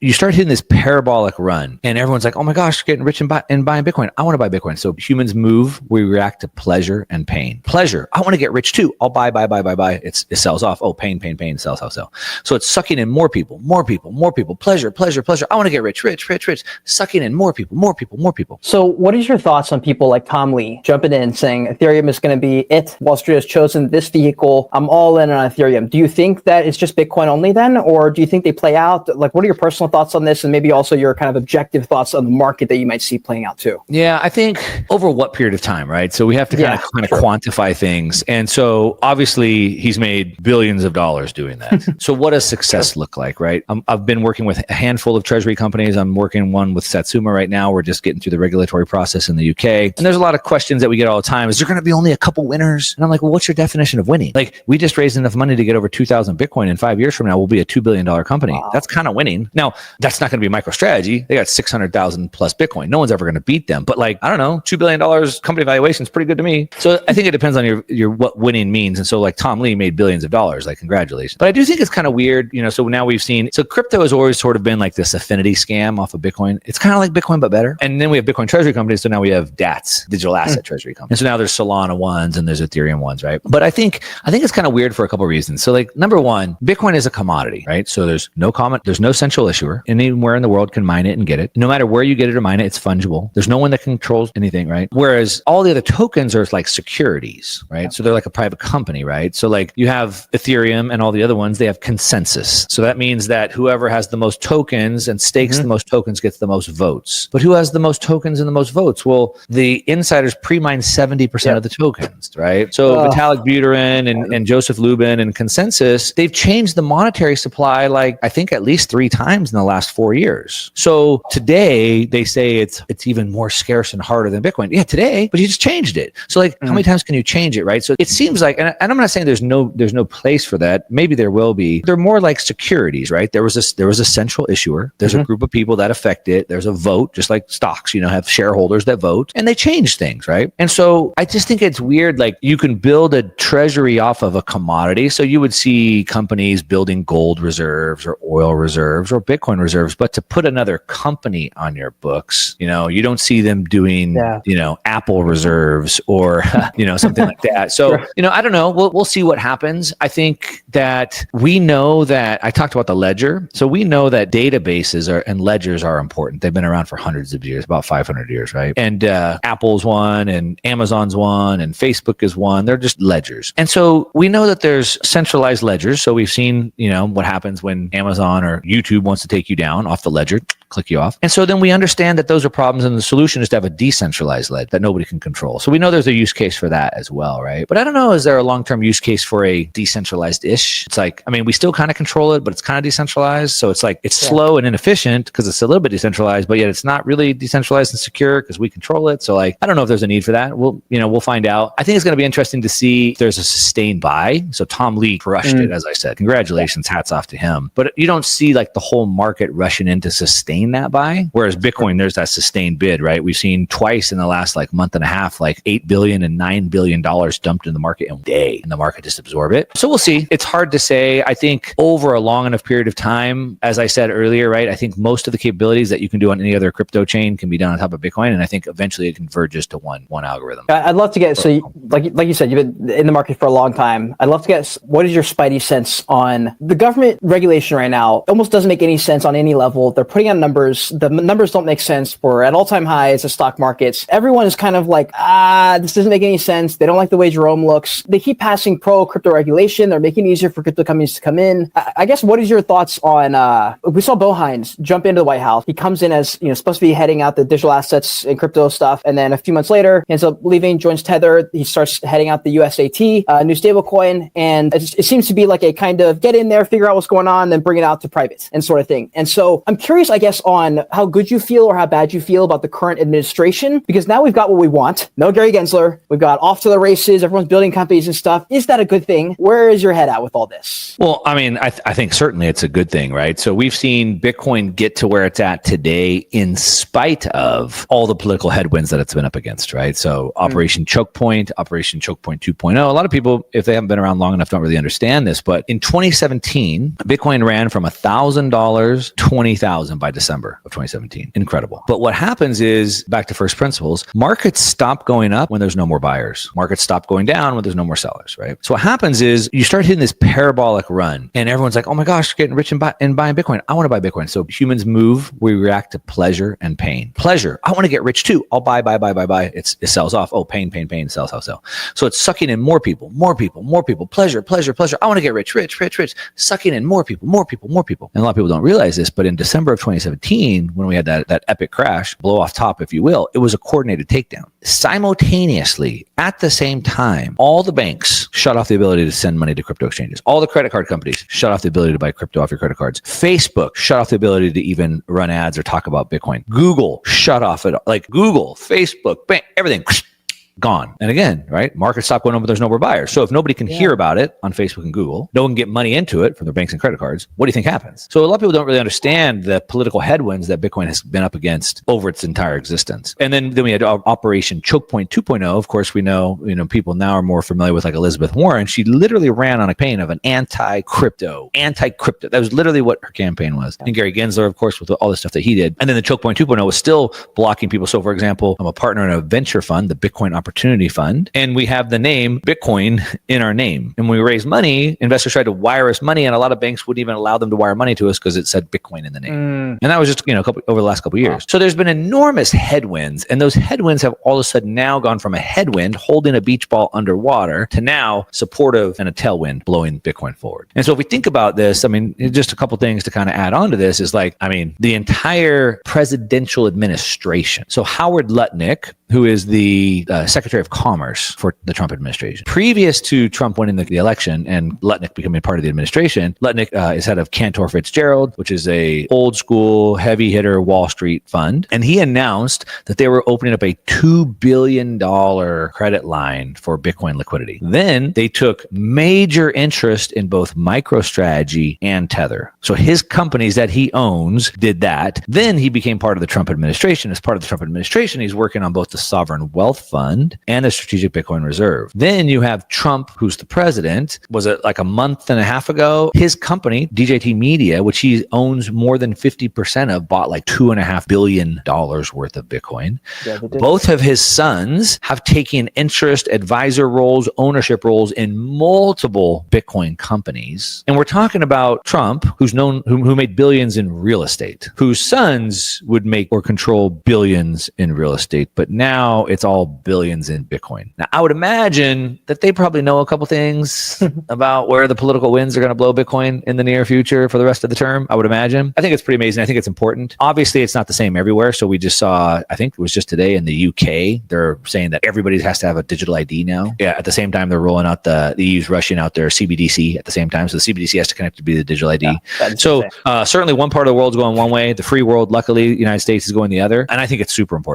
you start hitting this parabolic run and everyone's like, oh my gosh, getting rich and buying Bitcoin. I want to buy Bitcoin. So humans move, we react to pleasure and pain. Pleasure, I want to get rich too. I'll buy. It sells off. Oh, pain, sell. So it's sucking in more people. Pleasure. I want to get rich. Sucking in more people. So what is your thoughts on people like Tom Lee jumping in saying Ethereum is going to be it? Wall Street has chosen this vehicle. I'm all in on Ethereum. Do you think that it's just Bitcoin only then? Or do you think they play out? Like, what are your personal thoughts on this? And maybe also your kind of objective thoughts on the market that you might see playing out too? Yeah, I think over what period of time, right? So we have to kind of quantify things. And so obviously he's made billions of dollars doing that. So what does success look like, right? I've been working with a handful of treasury companies. I'm working one with Satsuma right now. We're just getting through the regulatory process in the UK. And there's a lot of questions that we get all the time. Is there going to be only a couple winners? And I'm like, well, what's your definition of winning? Like, we just raised enough money to get over 2,000 Bitcoin, and 5 years from now, we'll be a $2 billion company. Wow. That's kind of winning. Now, that's not going to be MicroStrategy. They got 600,000 plus Bitcoin. No one's ever going to beat them. But like, I don't know, $2 billion company valuation is pretty good to me. So I think it depends on your what winning means. And so like Tom Lee made billions of dollars, like congratulations. But I do think it's kind of weird, so now we've seen, so crypto has always sort of been like this affinity scam off of Bitcoin. It's kind of like Bitcoin, but better. And then we have Bitcoin treasury companies. So now we have DATs, digital asset treasury companies. And so now there's Solana ones and there's Ethereum ones, right? But I think it's kind of weird for a couple of reasons. So like, number one, Bitcoin is a commodity, right? So there's no central issuer. Anywhere in the world can mine it and get it. No matter where you get it or mine it, it's fungible. There's no one that controls anything, right? Whereas all the other tokens are like securities, right? So they're like a private company, right? So like you have Ethereum and all the other ones, they have consensus. So that means that whoever has the most tokens and stakes the most tokens gets the most votes. But who has the most tokens and the most votes? Well, the insiders pre-mine 70% of the tokens, right? So Vitalik Buterin and Joseph Lubin and Consensus, they've changed the monetary supply like I think at least 3 times in the last 4 years. So today they say it's even more scarce and harder than Bitcoin. Yeah, today, but you just changed it. So like how many times can you change it, right? So it seems like, and I'm not saying there's no place for that. Maybe there will be. They're more like securities, right? There was a central issuer. There's a group of people that affect it. There's a vote, just like stocks, have shareholders that vote and they change things, right? And so I just think it's weird. Like you can build a treasury off of a commodity. So you would see companies building gold reserves or oil reserves or Bitcoin reserves, but to put another company on your books, you don't see them doing, Apple reserves or, something like that. So, I don't know. We'll see what happens. I think that we know that I talked about the ledger. So we know that databases and ledgers are important. They've been around for hundreds of years, about 500 years, right? And Apple's one and Amazon's one and Facebook is one. They're just ledgers. And so we know that there's centralized ledgers. So we've seen, what happens when Amazon or YouTube wants to take you down off the ledger, click you off. And so then we understand that those are problems and the solution is to have a decentralized ledger that nobody can control. So we know there's a use case for that as well, right? But I don't know, is there a long-term use case for a decentralized-ish? It's like, we still kind of control it, but it's kind of decentralized. So it's like, it's slow and inefficient because it's a little bit decentralized, but yet it's not really decentralized and secure because we control it. So like, I don't know if there's a need for that. We'll find out. I think it's going to be interesting to see if there's a sustained buy. So Tom Lee crushed it, as I said. Congratulations, hats off to him. But you don't see like the whole market rushing in to sustain that buy. Whereas Bitcoin, there's that sustained bid, right? We've seen twice in the last like month and a half, like $8 billion and $9 billion dumped in the market in a day, and the market just absorb it. So we'll see. It's hard to say. I think over a long enough period of time, as I said earlier, right? I think most of the capabilities that you can do on any other crypto chain can be done on top of Bitcoin. And I think eventually it converges to one algorithm. I'd love to get, like you said, you've been in the market for a long time. I'd love to get, what is your spidey sense on the government regulation right now? It almost doesn't make any sense on any level. They're putting out numbers. The numbers don't make sense. We're at all-time highs of stock markets. Everyone is kind of like, this doesn't make any sense. They don't like the way Jerome looks. They keep passing pro-crypto regulation. They're making it easier for crypto companies to come in. I guess, what is your thoughts on, we saw Bo Hines jump into the White House. He comes in as, supposed to be heading out the digital assets and crypto stuff. And then a few months later, he ends up leaving, joins Tether. He starts heading out the USAT, new stablecoin. And it seems to be like a kind of get in there, figure out what's going on, then bring it out to private and sort of thing. And so I'm curious, I guess, us on how good you feel or how bad you feel about the current administration? Because now we've got what we want. No Gary Gensler. We've got off to the races. Everyone's building companies and stuff. Is that a good thing? Where is your head at with all this? Well, I mean, I think certainly it's a good thing, right? So we've seen Bitcoin get to where it's at today in spite of all the political headwinds that it's been up against, right? So Operation Choke Point, Operation Choke Point 2.0. A lot of people, if they haven't been around long enough, don't really understand this. But in 2017, Bitcoin ran from $1,000 to $20,000 by December of 2017. Incredible. But what happens is, back to first principles, markets stop going up when there's no more buyers. Markets stop going down when there's no more sellers, right? So what happens is you start hitting this parabolic run and everyone's like, oh my gosh, getting rich and buying Bitcoin. I want to buy Bitcoin. So humans move, we react to pleasure and pain. Pleasure, I want to get rich too. I'll buy. It sells off. Oh, pain, sell. So it's sucking in more people. Pleasure. I want to get rich. Sucking in more people. And a lot of people don't realize this, but in December of 2017, when we had that epic crash, blow off top, if you will, it was a coordinated takedown. Simultaneously, at the same time, all the banks shut off the ability to send money to crypto exchanges. All the credit card companies shut off the ability to buy crypto off your credit cards. Facebook shut off the ability to even run ads or talk about Bitcoin. Google shut off it. Like Google, Facebook, bank, everything. Gone. And again, right? Markets stop going on, but there's no more buyers. So if nobody can hear about it on Facebook and Google, no one can get money into it from their banks and credit cards, what do you think happens? So a lot of people don't really understand the political headwinds that Bitcoin has been up against over its entire existence. And then we had Operation Choke Point 2.0. Of course, we know, people now are more familiar with like Elizabeth Warren. She literally ran on a campaign of an anti-crypto. That was literally what her campaign was. And Gary Gensler, of course, with all the stuff that he did. And then the Choke Point 2.0 was still blocking people. So for example, I'm a partner in a venture fund, the Bitcoin Opportunity Fund, and we have the name Bitcoin in our name. And when we raise money, investors tried to wire us money, and a lot of banks wouldn't even allow them to wire money to us because it said Bitcoin in the name. And that was just over the last couple of years. So there's been enormous headwinds, and those headwinds have all of a sudden now gone from a headwind holding a beach ball underwater to now supportive and a tailwind blowing Bitcoin forward. And so if we think about this, I mean, just a couple things to kind of add on to this is like, I mean, the entire presidential administration. So Howard Lutnick, who is the Secretary of Commerce for the Trump administration. Previous to Trump winning the election and Lutnick becoming part of the administration, Lutnick is head of Cantor Fitzgerald, which is a old school heavy hitter Wall Street fund. And he announced that they were opening up a $2 billion credit line for Bitcoin liquidity. Then they took major interest in both MicroStrategy and Tether. So his companies that he owns did that. Then he became part of the Trump administration. As part of the Trump administration, he's working on both the Sovereign Wealth Fund and the Strategic Bitcoin Reserve. Then you have Trump, who's the president. Was it like a month and a half ago? His company, DJT Media, which he owns more than 50% of, bought like $2.5 billion worth of Bitcoin. Yeah, both of his sons have taken interest, advisor roles, ownership roles in multiple Bitcoin companies. And we're talking about Trump, who made billions in real estate, whose sons would make or control billions in real estate. But now it's all billions in Bitcoin. Now, I would imagine that they probably know a couple things about where the political winds are going to blow Bitcoin in the near future for the rest of the term. I would imagine. I think it's pretty amazing. I think it's important. Obviously, it's not the same everywhere. So we just saw, I think it was just today in the UK, they're saying that everybody has to have a digital ID now. Yeah. At the same time, they're rolling out the EU's rushing out their CBDC at the same time. So the CBDC has to connect to be the digital ID. Yeah, so certainly one part of the world's going one way. The free world, luckily, the United States is going the other. And I think it's super important.